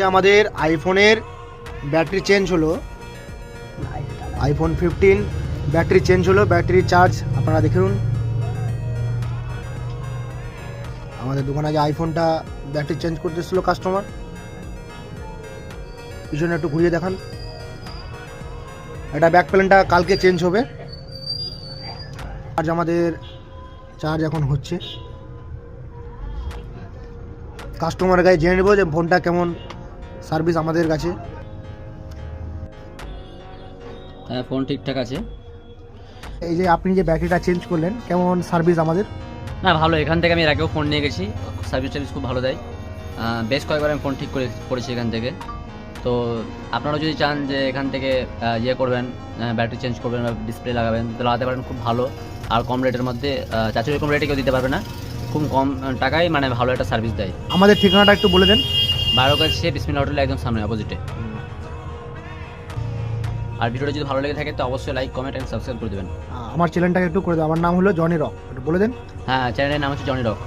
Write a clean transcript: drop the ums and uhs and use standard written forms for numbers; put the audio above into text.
আমাদের আইফোনের battery change হলো, আইফোন 15 ব্যাটারি চেঞ্জ হলো, ব্যাটারি চার্জ আপনারা দেখুন। আমাদের দোকানে আগে আইফোনটা ব্যাটারি চেঞ্জ করতে এসেছিলো কাস্টমার, পিছনে একটু ঘুরিয়ে দেখান। এটা ব্যাক প্যানেলটা কালকে চেঞ্জ হবে। চার্জ আমাদের চার্জ এখন হচ্ছে, কাস্টমারের কাছে জেনে নেবো যে ফোনটা কেমন সার্ভিস আমাদের কাছে। হ্যাঁ, ফোন ঠিকঠাক আছে। এই যে আপনি যে ব্যাটারিটা চেঞ্জ করলেন, কেমন সার্ভিস আমাদের? না, ভালো। এখান থেকে আমি এর আগেও ফোন নিয়ে গেছি, সার্ভিস খুব ভালো দেয়। বেশ কয়েকবার আমি ফোন ঠিক করেছি এখান থেকে। তো আপনারা যদি চান যে এখান থেকে ইয়ে করবেন, ব্যাটারি চেঞ্জ করবেন বা ডিসপ্লে লাগাবেন, তো লাগাতে পারেন, খুব ভালো। আর কম রেটের মধ্যে, চাচুর এরকম রেটে কেউ দিতে পারবে না, খুব কম টাকায় মানে ভালো একটা সার্ভিস দেয়। আমাদের ঠিকানাটা একটু বলে দেন। 12 কাছে বিসমিল্লাহ হোটেলের একদম সামনে অপোজিটে। আর ভিডিওটা যদি ভালো লেগে থাকে তো অবশ্যই লাইক, কমেন্ট অ্যান্ড সাবস্ক্রাইব করে দেবেন। আমার চ্যানেলটাকে একটু করে দেন। আমার নাম হলো জনি রক, একটু বলে দেন। হ্যাঁ, চ্যানেলের নাম হচ্ছে জনি রক।